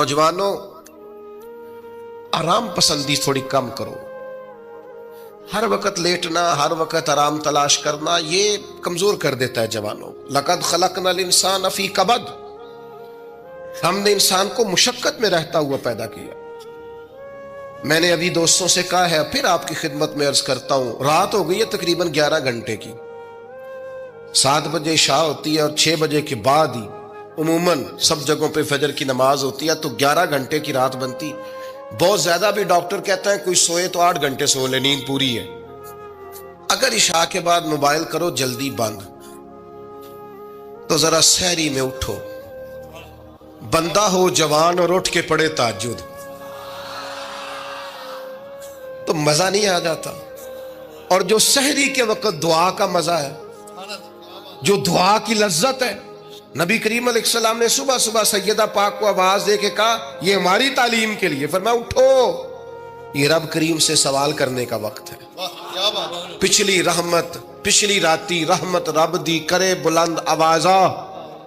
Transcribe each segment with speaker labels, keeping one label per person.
Speaker 1: نوجوانوں، آرام پسندی تھوڑی کم کرو. ہر وقت لیٹنا، ہر وقت آرام تلاش کرنا، یہ کمزور کر دیتا ہے جوانوں. لقد خلقنا الانسان فی کبد، ہم نے انسان کو مشقت میں رہتا ہوا پیدا کیا. میں نے ابھی دوستوں سے کہا ہے، پھر آپ کی خدمت میں عرض کرتا ہوں، رات ہو گئی ہے تقریباً 11 گھنٹے کی. 7 بجے عشاء ہوتی ہے اور 6 بجے کے بعد ہی عموماً سب جگہوں پہ فجر کی نماز ہوتی ہے، تو 11 گھنٹے کی رات بنتی. بہت زیادہ بھی ڈاکٹر کہتا ہے کوئی سوئے تو 8 گھنٹے سو لے، نیند پوری ہے. اگر عشاء کے بعد موبائل کرو جلدی بند، تو ذرا سحری میں اٹھو، بندہ ہو جوان اور اٹھ کے پڑھے تہجد، تو مزہ نہیں آ جاتا. اور جو سحری کے وقت دعا کا مزہ ہے، جو دعا کی لذت ہے، نبی کریم علیہ السلام نے صبح صبح سیدہ پاک کو آواز دے کے کہا، یہ ہماری تعلیم کے لیے، فرمایا اٹھو، یہ رب کریم سے سوال کرنے کا وقت ہے. پچھلی راتی رحمت رب دی کرے بلند آوازہ،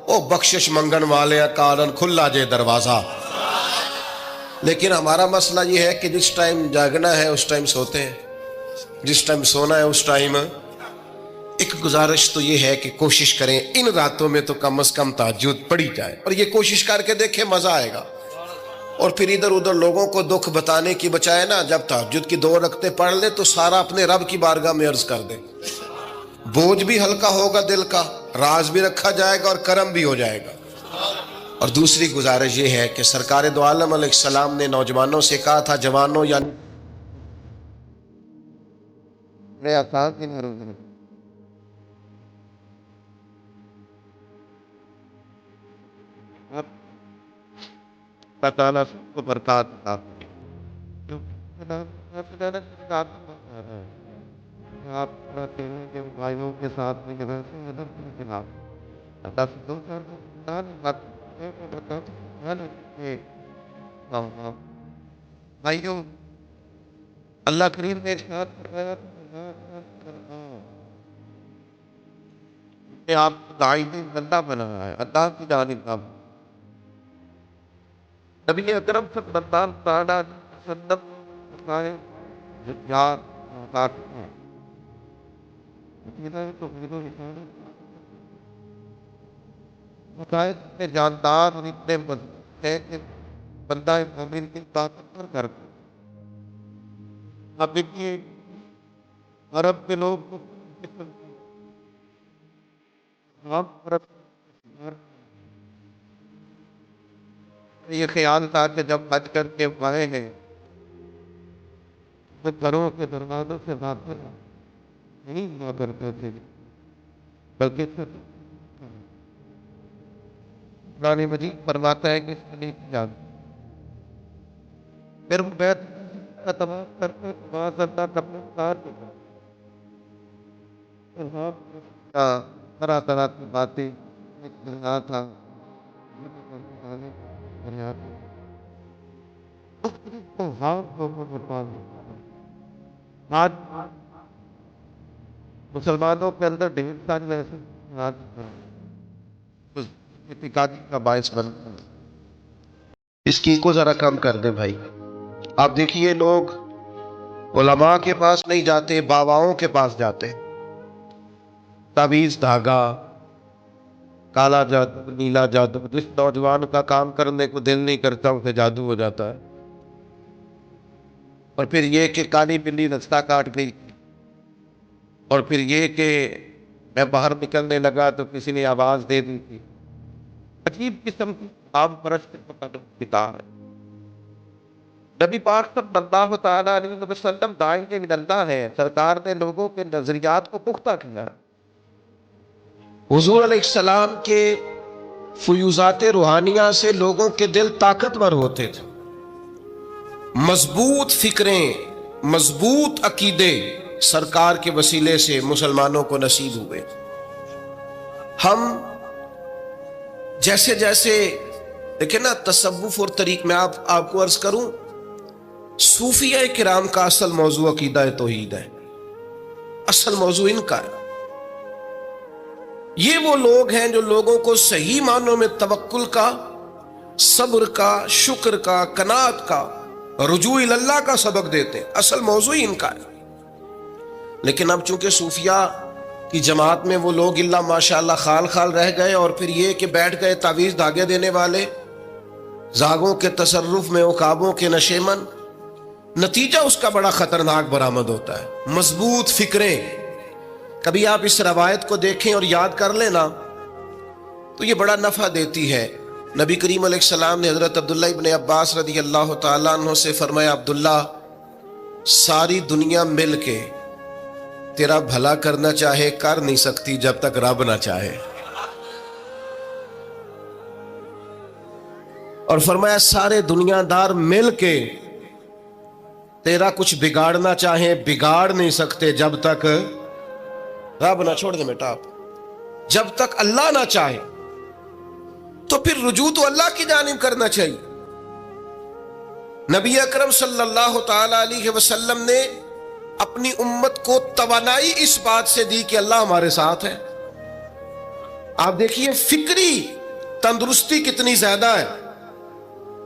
Speaker 1: او بخشش منگن والے کارن کھلا جے دروازہ. لیکن ہمارا مسئلہ یہ ہے کہ جس ٹائم جاگنا ہے اس ٹائم سوتے ہیں، جس ٹائم سونا ہے اس ٹائم. ایک گزارش تو یہ ہے کہ کوشش کریں ان راتوں میں تو کم از کم تہجد پڑھی جائے، اور یہ کوشش کر کے دیکھیں مزہ آئے گا. اور پھر ادھر ادھر لوگوں کو دکھ بتانے کی بچائے نا، جب تہجد کی 2 رکعتیں پڑھ لے تو سارا اپنے رب کی بارگاہ میں عرض کر دے، بوجھ بھی ہلکا ہوگا دل کا، راز بھی رکھا جائے گا اور کرم بھی ہو جائے گا. اور دوسری گزارش یہ ہے کہ سرکار دو عالم علیہ السلام نے نوجوانوں سے کہا تھا، جوانوں یعنی
Speaker 2: تعالیٰ سب کو برکات عطا آپ بھائیوں کے ساتھ میں بھائیوں، اللہ کریم نے ارشاد فرمایا کہ آپ کو داعی بندہ بنایا ہے اللہ کی جانب کا. نبی اکرم صلی اللہ علیہ وسلم اتنے جاندار اور اتنے ہے کہ بندہ مومن کی طاقتور کرتے. اب دیکھیے عرب کے لوگ یہ خیال تھا کہ جب بچ کر کے بڑے ہیں تو گھروں کے دروازوں سے داخل نہیں ہوا کرتے تھے، بلکہ قرآن مجید فرماتا ہے کہ اس کے لیے جان پھر بیت کا تمام کرتے بعض اللہ کرنے طرح طرح کی باتیں تھا. آج مسلمانوں کے اندر ڈھیر ساری ایسے اعتقادی کا باعث بنتا ہے.
Speaker 1: اس کی کو ذرا کم کر دیں بھائی. آپ دیکھیے لوگ علماء کے پاس نہیں جاتے، باباؤں کے پاس جاتے. تعویذ دھاگا، کالا جادو، نیلا جادو، جس نوجوان کا کام کرنے کو دل نہیں کرتا اسے جادو ہو جاتا ہے. اور پھر یہ کہ کالی بلی رستہ کاٹ گئی، اور پھر یہ کہ میں باہر نکلنے لگا تو کسی نے آواز دے دی تھی. عجیب قسم کی عام پرست کتاب ہے. نبی پاک صلی اللہ تعالیٰ علیہ وسلم داعی من اللہ ہے، سرکار نے لوگوں کے نظریات کو پختہ کیا. حضور علیہ السلام کے فیوزات روحانیہ سے لوگوں کے دل طاقتور ہوتے تھے، مضبوط فکریں، مضبوط عقیدے سرکار کے وسیلے سے مسلمانوں کو نصیب ہوئے. ہم جیسے جیسے دیکھیں نا تصوف اور طریق میں آپ کو عرض کروں، صوفیہ کرام کا اصل موضوع عقیدہ توحید ہے، اصل موضوع ان کا ہے. یہ وہ لوگ ہیں جو لوگوں کو صحیح معنوں میں توکل کا صبر کا، شکر کا، قناعت کا، رجوع اللہ کا سبق دیتے ہیں. اصل موضوع ہی ان کا ہے. لیکن اب چونکہ صوفیہ کی جماعت میں وہ لوگ اللہ ماشاءاللہ خال خال رہ گئے، اور پھر یہ کہ بیٹھ گئے تعویذ دھاگے دینے والے، زاغوں کے تصرف میں، عقابوں کے نشے من. نتیجہ اس کا بڑا خطرناک برآمد ہوتا ہے. مضبوط فکریں، کبھی آپ اس روایت کو دیکھیں اور یاد کر لیں نا تو یہ بڑا نفع دیتی ہے. نبی کریم علیہ السلام نے حضرت عبداللہ ابن عباس رضی اللہ تعالیٰ عنہ سے فرمایا، عبداللہ، ساری دنیا مل کے تیرا بھلا کرنا چاہے کر نہیں سکتی جب تک رب نہ چاہے. اور فرمایا سارے دنیا دار مل کے تیرا کچھ بگاڑنا چاہے بگاڑ نہیں سکتے جب تک رب نہ، چھوڑ دے بیٹا، آپ جب تک اللہ نہ چاہے. تو پھر رجوع تو اللہ کی جانب کرنا چاہیے. نبی اکرم صلی اللہ تعالی علیہ وسلم نے اپنی امت کو توانائی اس بات سے دی کہ اللہ ہمارے ساتھ ہے. آپ دیکھیے فکری تندرستی کتنی زیادہ ہے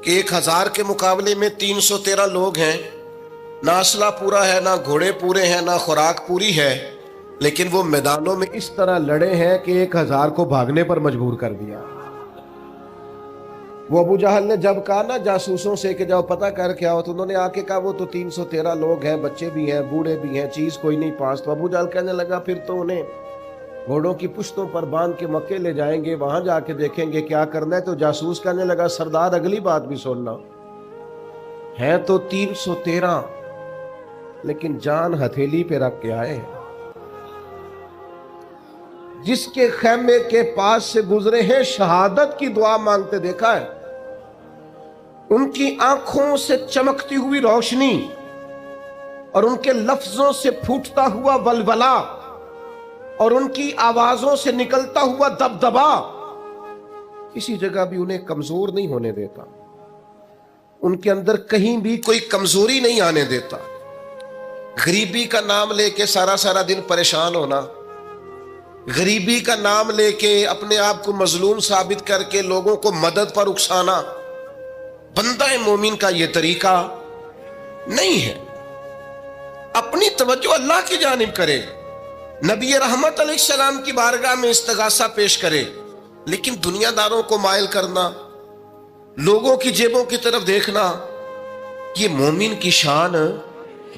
Speaker 1: کہ 1000 کے مقابلے میں 313 لوگ ہیں. نہ اسلحہ پورا ہے، نہ گھوڑے پورے ہیں، نہ خوراک پوری ہے، لیکن وہ میدانوں میں اس طرح لڑے ہیں کہ 1000 کو بھاگنے پر مجبور کر دیا. وہ ابو جہل نے جب کہا نا جاسوسوں سے کہ جاؤ پتہ کر کے آؤ، تو انہوں نے آ کے کہا وہ تو 313 لوگ ہیں، بچے بھی ہیں، بوڑھے بھی ہیں، چیز کوئی نہیں پاس. تو ابو جہل کہنے لگا پھر تو انہیں گھوڑوں کی پشتوں پر باندھ کے مکے لے جائیں گے، وہاں جا کے دیکھیں گے کیا کرنا ہے. تو جاسوس کہنے لگا سردار اگلی بات بھی سننا، ہے تو 313 لیکن جان ہتھیلی پہ رکھ کے آئے. جس کے خیمے کے پاس سے گزرے ہیں شہادت کی دعا مانگتے دیکھا ہے. ان کی آنکھوں سے چمکتی ہوئی روشنی اور ان کے لفظوں سے پھوٹتا ہوا ولولہ اور ان کی آوازوں سے نکلتا ہوا دبدبا کسی جگہ بھی انہیں کمزور نہیں ہونے دیتا. ان کے اندر کہیں بھی کوئی کمزوری نہیں آنے دیتا. غریبی کا نام لے کے سارا دن پریشان ہونا، غریبی کا نام لے کے اپنے آپ کو مظلوم ثابت کر کے لوگوں کو مدد پر اکسانا بندہ مومن کا یہ طریقہ نہیں ہے. اپنی توجہ اللہ کی جانب کرے، نبی رحمت علیہ السلام کی بارگاہ میں استغاثہ پیش کرے. لیکن دنیا داروں کو مائل کرنا، لوگوں کی جیبوں کی طرف دیکھنا، یہ مومن کی شان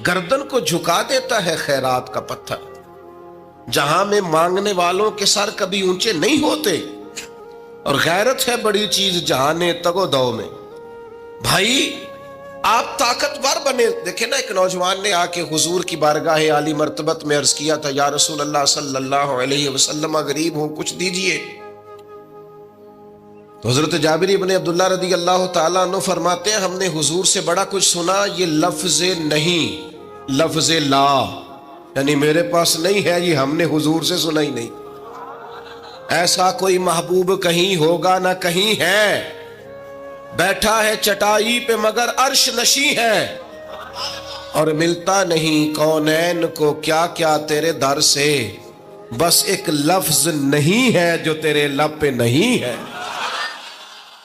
Speaker 1: گردن کو جھکا دیتا ہے. خیرات کا پتھر جہاں میں مانگنے والوں کے سر کبھی اونچے نہیں ہوتے. اور غیرت ہے بڑی چیز جہانے تگو دو میں. بھائی آپ طاقتور بنے. دیکھیں نا ایک نوجوان نے آ کے حضور کی بارگاہ عالی مرتبت میں عرض کیا تھا، یا رسول اللہ صلی اللہ علیہ وسلم غریب ہوں کچھ دیجئے. تو حضرت جابر ابن عبداللہ رضی اللہ تعالیٰ عنہ فرماتے ہیں ہم نے حضور سے بڑا کچھ سنا، یہ لفظ نہیں لفظ لا، یعنی میرے پاس نہیں ہے، یہ ہم نے حضور سے سنا ہی نہیں. ایسا کوئی محبوب کہیں ہوگا نہ کہیں ہے، بیٹھا ہے چٹائی پہ مگر عرش نشیں ہے، اور ملتا نہیں کونین کو کیا کیا تیرے در سے، بس ایک لفظ نہیں ہے جو تیرے لب پہ نہیں ہے.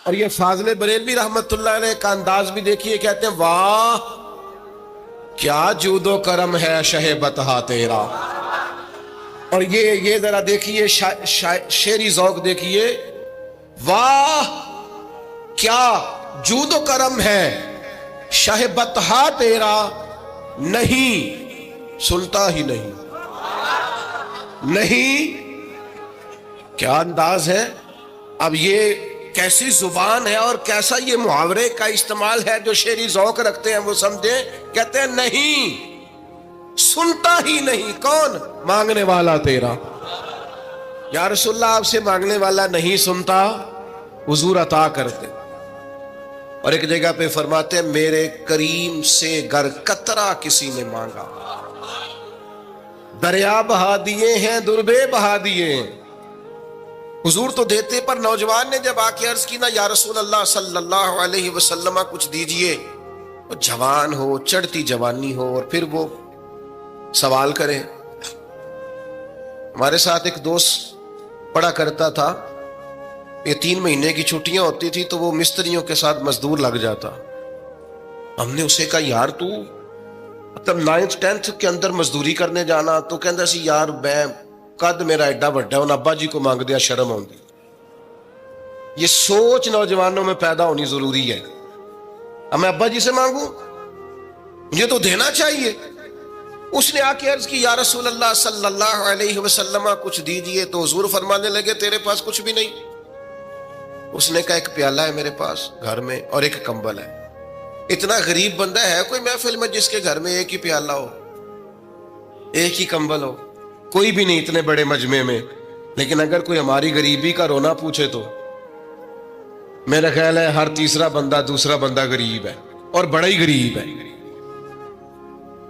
Speaker 1: اور یہ فاضل بریلوی رحمت اللہ علیہ کا انداز بھی دیکھیے، کہتے ہیں واہ کیا جود و کرم ہے شہ بتہا تیرا. اور یہ ذرا دیکھیے شعری ذوق دیکھیے، واہ کیا جود و کرم ہے شہ بتہا تیرا، نہیں سنتا ہی نہیں. نہیں کیا انداز ہے. اب یہ کیسی زبان ہے اور کیسا یہ محاورے کا استعمال ہے. جو شعری ذوق رکھتے ہیں وہ سمجھیں، کہتے ہیں نہیں سنتا ہی نہیں. کون؟ مانگنے والا تیرا. یا رسول اللہ آپ سے مانگنے والا نہیں سنتا، حضور عطا کرتے. اور ایک جگہ پہ فرماتے ہیں میرے کریم سے گر قطرہ کسی نے مانگا، دریا بہا دیے ہیں دربے بہا دیے ہیں. حضور تو دیتے، پر نوجوان نے جب آ کے عرض کی نا یا رسول اللہ صلی اللہ علیہ وسلم کچھ دیجئے، وہ جوان ہو، چڑھتی جوانی ہو، اور پھر وہ سوال کرے. ہمارے ساتھ ایک دوست پڑھا کرتا تھا، یہ 3 مہینے کی چھٹیاں ہوتی تھی تو وہ مستریوں کے ساتھ مزدور لگ جاتا. ہم نے اسے کہا یار تو مطلب 9th 10th کے اندر مزدوری کرنے جانا, تو کہندا سی یار میں قد میرا ایڈا بڑا ہے, ان ابا جی کو مانگ دیا شرم آؤندی. یہ سوچ نوجوانوں میں پیدا ہونی ضروری ہے. اب میں ابا جی سے مانگوں, مجھے تو دینا چاہیے. اس نے آ کے عرض کی یا رسول اللہ صلی اللہ علیہ وسلم کچھ دیجئے, تو حضور فرمانے لگے تیرے پاس کچھ بھی نہیں. اس نے کہا ایک پیالہ ہے میرے پاس گھر میں اور ایک کمبل ہے. اتنا غریب بندہ ہے کوئی محفل میں جس کے گھر میں ایک ہی پیالہ ہو, ایک ہی کمبل ہو؟ کوئی بھی نہیں اتنے بڑے مجمع میں. لیکن اگر کوئی ہماری غریبی کا رونا پوچھے تو میرا خیال ہے ہر تیسرا بندہ دوسرا بندہ غریب ہے, اور بڑا ہی غریب ہے.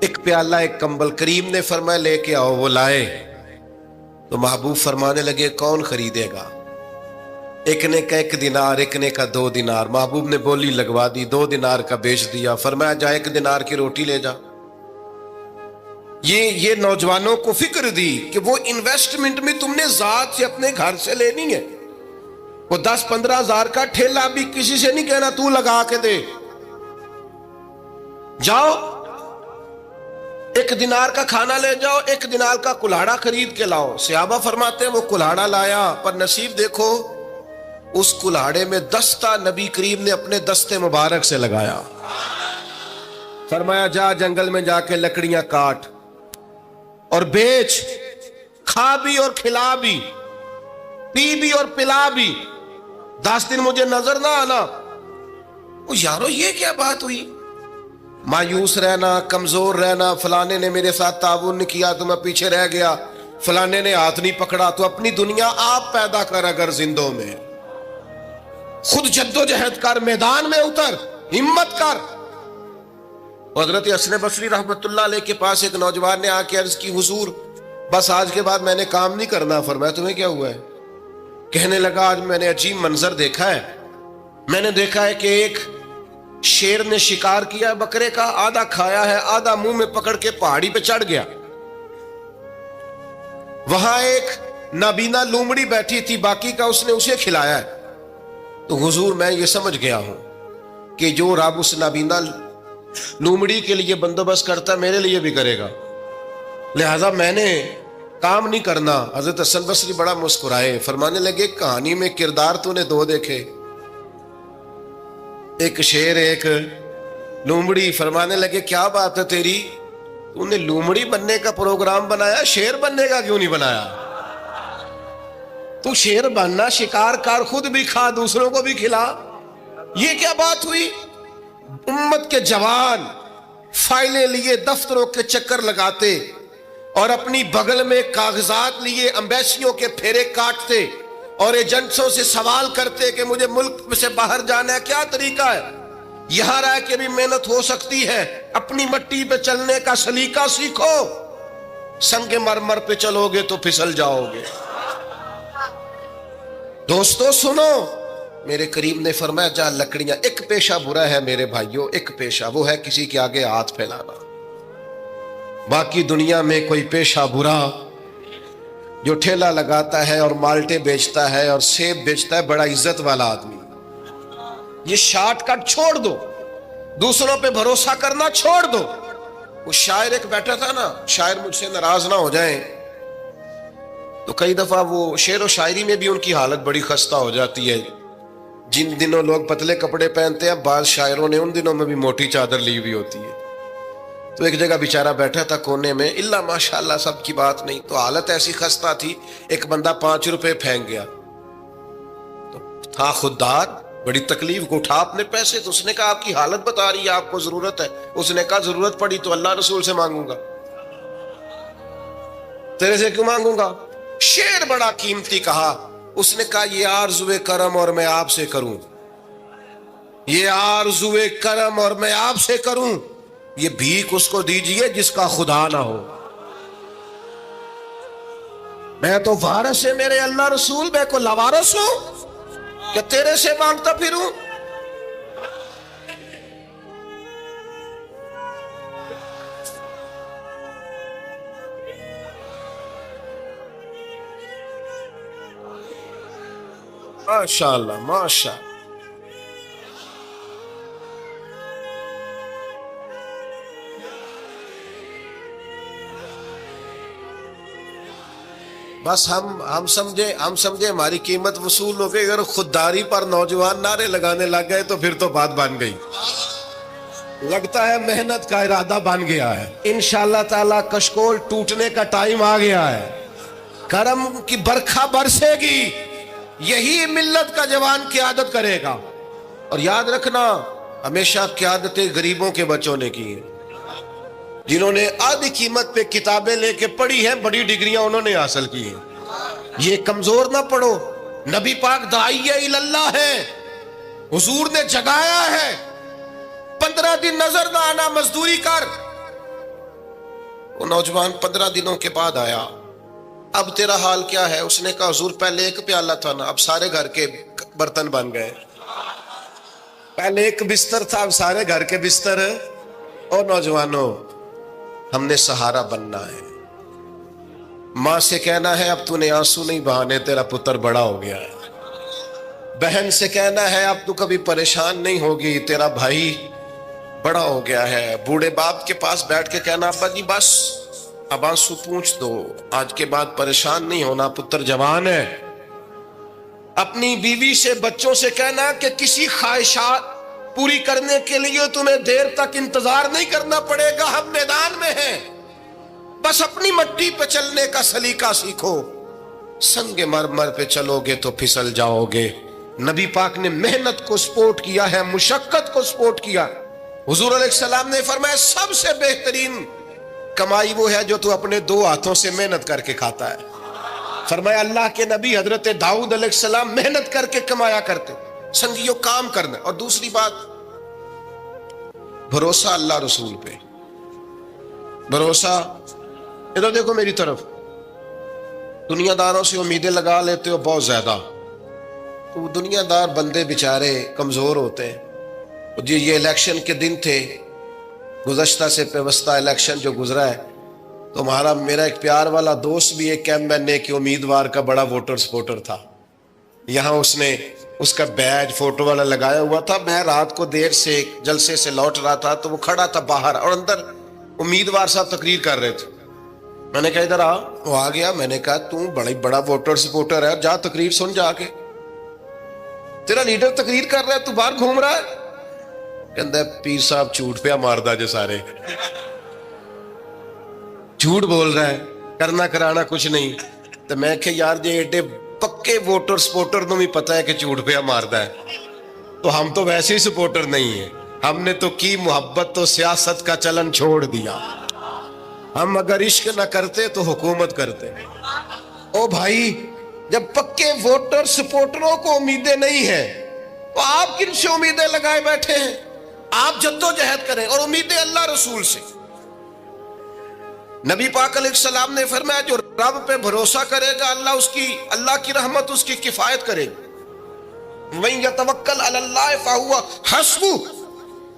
Speaker 1: ایک پیالہ ایک کمبل. کریم نے فرمایا لے کے آؤ. وہ لائے تو محبوب فرمانے لگے کون خریدے گا؟ ایک نے کہا 1 دینار, ایک نے کہا 2 دینار. محبوب نے بولی لگوا دی, 2 دینار کا بیچ دیا. فرمایا جا 1 دینار کی روٹی لے جا. یہ نوجوانوں کو فکر دی کہ وہ انویسٹمنٹ میں تم نے ذات سے اپنے گھر سے لینی ہے. وہ 10-15 ہزار کا ٹھیلا بھی کسی سے نہیں کہنا تو لگا کے دے. جاؤ 1 دینار کا کھانا لے جاؤ, 1 دینار کا کلاڑا خرید کے لاؤ. صحابہ فرماتے ہیں وہ کلاڑا لایا, پر نصیب دیکھو اس کلاڑے میں دستہ نبی کریم نے اپنے دستے مبارک سے لگایا. فرمایا جا جنگل میں جا کے لکڑیاں کاٹ اور بیچ, کھا بھی اور کھلا بھی, پی بھی اور پلا بھی, 10 دن مجھے نظر نہ آنا. یارو یہ کیا بات ہوئی؟ مایوس رہنا, کمزور رہنا, فلانے نے میرے ساتھ تعاون نہیں کیا تو میں پیچھے رہ گیا, فلانے نے ہاتھ نہیں پکڑا. تو اپنی دنیا آپ پیدا کر, اگر زندوں میں خود جد و جہد کر, میدان میں اتر, ہمت کر. حضرت حسن بصری رحمت اللہ علیہ کے پاس ایک نوجوان نے آ کے عرض کی حضور بس آج کے بعد میں نے کام نہیں کرنا. فرمایا تمہیں کیا ہوا ہے؟ کہنے لگا آج میں نے عجیب منظر دیکھا ہے. میں نے دیکھا ہے کہ ایک شیر نے شکار کیا بکرے کا, آدھا کھایا ہے, آدھا منہ میں پکڑ کے پہاڑی پہ چڑھ گیا. وہاں ایک نابینا لومڑی بیٹھی تھی, باقی کا اس نے اسے کھلایا ہے. تو حضور میں یہ سمجھ گیا ہوں کہ جو رب اس نابینا لومڑی کے لیے بندوبست کرتا میرے لیے بھی کرے گا, لہذا میں نے کام نہیں کرنا. حضرت حسن بصری بڑا مسکرائے, فرمانے لگے کہانی میں کردار تو نے 2 دیکھے, ایک شیر ایک لومڑی. فرمانے لگے کیا بات ہے تیری, تو نے لومڑی بننے کا پروگرام بنایا, شیر بننے کا کیوں نہیں بنایا؟ تو شیر بننا, شکار کر, خود بھی کھا دوسروں کو بھی کھلا. یہ کیا بات ہوئی؟ امت کے جوان فائلیں لیے دفتروں کے چکر لگاتے اور اپنی بغل میں کاغذات لیے امبیسیوں کے پھیرے کاٹتے اور ایجنٹوں سے سوال کرتے کہ مجھے ملک سے باہر جانا ہے, کیا طریقہ ہے؟ یہاں رہ کے بھی محنت ہو سکتی ہے, اپنی مٹی پہ چلنے کا سلیقہ سیکھو. سنگ مرمر پہ چلو گے تو پھسل جاؤ گے. دوستو سنو, میرے کریم نے فرمایا جا لکڑیاں. ایک پیشہ برا ہے میرے بھائیوں, ایک پیشہ, وہ ہے کسی کے آگے ہاتھ پھیلانا. باقی دنیا میں کوئی پیشہ برا جو ٹھیلا لگاتا ہے اور مالٹے بیچتا ہے اور سیب بیچتا ہے, بڑا عزت والا آدمی. یہ شارٹ کٹ چھوڑ دو, دوسروں پہ بھروسہ کرنا چھوڑ دو. وہ شاعر ایک بیٹھا تھا نا, شاعر مجھ سے ناراض نہ ہو جائیں, تو کئی دفعہ وہ شعر و شاعری میں بھی ان کی حالت بڑی خستہ ہو جاتی ہے. جن دنوں لوگ پتلے کپڑے پہنتے ہیں, بعض شاعروں نے ان دنوں میں بھی موٹی چادر لی ہوئی ہوتی ہے. تو ایک جگہ بیچارہ بیٹھا تھا کونے میں, اللہ ماشاءاللہ سب کی بات نہیں, تو حالت ایسی خستہ تھی. ایک بندہ 5 روپے پھینک گیا, تو تھا خوددار, بڑی تکلیف کو اٹھا اپنے پیسے. تو اس نے کہا آپ کی حالت بتا رہی ہے, آپ کو ضرورت ہے. اس نے کہا ضرورت پڑی تو اللہ رسول سے مانگوں گا, تیرے سے کیوں مانگوں گا؟ شعر بڑا قیمتی کہا. اس نے کہا یہ آرزوئے کرم اور میں آپ سے کروں, یہ آرزوئے کرم اور میں آپ سے کروں, یہ بھیک اس کو دیجئے جس کا خدا نہ ہو. میں تو وارث ہے میرے اللہ رسول, میں کو لاوارث ہوں کہ تیرے سے مانگتا پھروں؟ ماشاء اللہ ماشاء اللہ. بس ہم سمجھے ہماری قیمت وصول ہو گئی. اگر خودداری پر نوجوان نعرے لگانے لگ گئے تو پھر تو بات بن گئی. لگتا ہے محنت کا ارادہ بن گیا ہے. انشاءاللہ تعالی کشکول ٹوٹنے کا ٹائم آ گیا ہے. کرم کی برکھا برسے گی. یہی ملت کا جوان قیادت کرے گا. اور یاد رکھنا ہمیشہ قیادتیں غریبوں کے بچوں نے کی ہیں. جنہوں نے آدھی قیمت پہ کتابیں لے کے پڑھی ہیں, بڑی ڈگریاں انہوں نے حاصل کی ہیں. یہ کمزور نہ پڑھو. نبی پاک داعیہ اللہ ہے, حضور نے جگایا ہے. 15 دن نظر نہ آنا, مزدوری کر. وہ نوجوان 15 دنوں کے بعد آیا. اب تیرا حال کیا ہے؟ اس نے کہا حضور پہلے ایک پیالہ تھا نا, اب سارے گھر کے برتن بن گئے. پہلے ایک بستر تھا, اب سارے گھر کے بستر. اور نوجوانوں, ہم نے سہارا بننا ہے. ماں سے کہنا ہے اب تو نے آنسو نہیں بہانے, تیرا پتر بڑا ہو گیا ہے. بہن سے کہنا ہے اب تو کبھی پریشان نہیں ہوگی, تیرا بھائی بڑا ہو گیا ہے. بوڑھے باپ کے پاس بیٹھ کے کہنا ابا جی بس اب آنسو پوچھ دو, آج کے بعد پریشان نہیں ہونا, پتر جوان ہے. اپنی بیوی سے بچوں سے کہنا کہ کسی خواہشات پوری کرنے کے لیے تمہیں دیر تک انتظار نہیں کرنا پڑے گا, ہم میدان میں ہیں. بس اپنی مٹی پہ چلنے کا سلیقہ سیکھو. سنگ مرمر پہ چلو گے تو پھسل جاؤ گے. نبی پاک نے محنت کو سپورٹ کیا ہے, مشقت کو سپورٹ کیا. حضور علیہ السلام نے فرمایا سب سے بہترین کمائی وہ ہے جو تو اپنے 2 ہاتھوں سے محنت کر کے کھاتا ہے. فرمایا اللہ کے نبی حضرت داؤد علیہ السلام محنت کر کے کمایا کرتے. سنگیوں کام کرنا. اور دوسری بات بھروسہ اللہ رسول پہ. بھروسہ, ادھر دیکھو میری طرف. دنیا داروں سے امیدیں لگا لیتے ہو بہت زیادہ, تو دنیا دار بندے بیچارے کمزور ہوتے ہیں. جی یہ الیکشن کے دن تھے, گزشتہ سے پیوستہ الیکشن جو گزرا ہے, تو میرا ایک پیار والا دوست بھی ایک ایم کے امیدوار کا بڑا ووٹر سپورٹر تھا. یہاں اس نے اس کا بیج فوٹو والا لگایا ہوا تھا. میں رات کو دیر سے جلسے سے لوٹ رہا تھا تو وہ کھڑا تھا باہر, اور اندر امیدوار صاحب تقریر کر رہے تھے. میں نے کہا ادھر آ. وہ آ گیا. میں نے کہا تو بڑا ووٹر سپورٹر ہے, جا تقریر سن جا کے. تیرا لیڈر تقریر کر رہا ہے, تو باہر گھوم رہا ہے. کہندا ہے پیر صاحب جھوٹ پہ ماردا جو سارے جھوٹ بول رہا ہے, کرنا کرانا کچھ نہیں. تو میں کہ یار جی ایڈے پکے ووٹر سپورٹر نو بھی پتا ہے کہ جھوٹ پہ ماردا ہے, تو ہم تو ویسے ہی سپورٹر نہیں ہیں. ہم نے تو کی محبت تو سیاست کا چلن چھوڑ دیا. ہم اگر عشق نہ کرتے تو حکومت کرتے. او بھائی, جب پکے ووٹر سپورٹروں کو امیدیں نہیں ہیں تو آپ کن سے امیدیں لگائے بیٹھے ہیں؟ آپ جدوجہد کریں, اور امیدیں اللہ رسول سے. نبی پاک علیہ السلام نے فرمایا جو رب پہ بھروسہ کرے گا اللہ کی رحمت اس کی کفایت کرے گی. وَإِن يَتَوَكَّلْ عَلَى اللَّهِ فَهُوَ حَسْبُهُ,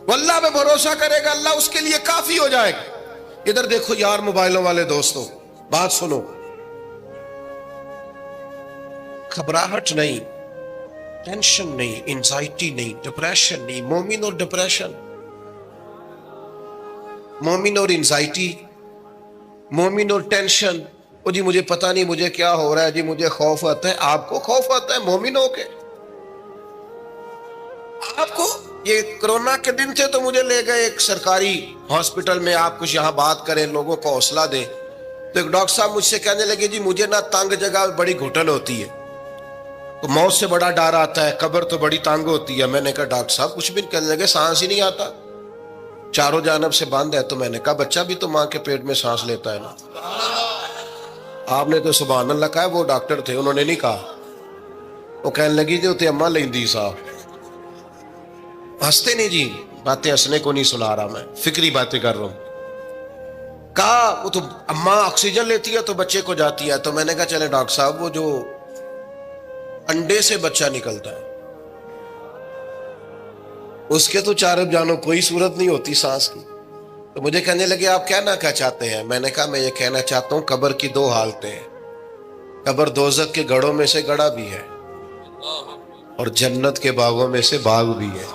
Speaker 1: وہ اللہ پہ بھروسہ کرے گا اللہ اس کے لیے کافی ہو جائے گا. ادھر دیکھو یار موبائلوں والے دوستوں, بات سنو. گھبراہٹ نہیں, ٹینشن نہیں, انزائٹی نہیں, ڈپریشن نہیں. مومن اور ڈپریشن, مومن اور انزائٹی, مومن اور ٹینشن. او جی مجھے پتہ نہیں مجھے کیا ہو رہا ہے, جی مجھے خوف آتا ہے. آپ کو خوف آتا ہے مومن ہو کے؟ آپ کو یہ کرونا کے دن تھے تو مجھے لے گئے ایک سرکاری ہاسپٹل میں, آپ کچھ یہاں بات کریں, لوگوں کو حوصلہ دیں. تو ایک ڈاکٹر صاحب مجھ سے کہنے لگے جی مجھے نہ تنگ جگہ بڑی گھٹن ہوتی ہے, تو موت سے بڑا ڈر آتا ہے, قبر تو بڑی تنگ ہوتی ہے. میں نے کہا ڈاکٹر صاحب کچھ بھی. کہنے لگے سانس ہی نہیں آتا, چاروں جانب سے بند ہے. تو میں نے کہا بچہ بھی تو ماں کے پیٹ میں سانس لیتا ہے نا. آپ نے تو سبحان اللہ کہا. وہ ڈاکٹر تھے, انہوں نے نہیں کہا. وہ کہنے لگی جو تے اماں لیندی صاحب. ہنستے نہیں جی, باتیں ہنسنے کو نہیں سنا رہا, میں فکری باتیں کر رہا ہوں. کہا وہ تو اماں آکسیجن لیتی ہے تو بچے کو جاتی ہے. تو میں نے کہا چلے ڈاکٹر صاحب وہ جو انڈے سے بچہ نکلتا ہے اس کے تو چاروں جانوں کوئی صورت نہیں ہوتی سانس کی. تو مجھے کہنے لگے آپ کہنا کیا چاہتے ہیں؟ میں نے کہا میں یہ کہنا چاہتا ہوں قبر کی 2 حالتیں ہیں. قبر دوزخ کے گڑھوں میں سے گڑھا بھی ہے, اور جنت کے باغوں میں سے باغ بھی ہے.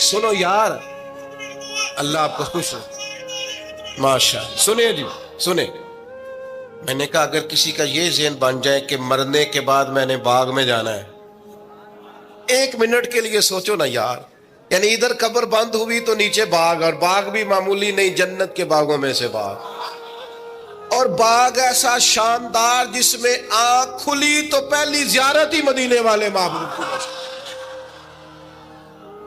Speaker 1: سنو یار، اللہ آپ کو خوش ہو. ماشاء اللہ. سنیں جی، سنیں. میں نے کہا اگر کسی کا یہ ذہن بن جائے کہ مرنے کے بعد میں نے باغ میں جانا ہے، 1 منٹ کے لیے سوچو نا یار. یعنی ادھر قبر بند ہوئی تو نیچے باغ، اور باغ بھی معمولی نہیں، جنت کے باغوں میں سے باغ. اور باغ ایسا شاندار جس میں آنکھ کھلی تو پہلی زیارت ہی مدینے والے معبود کی.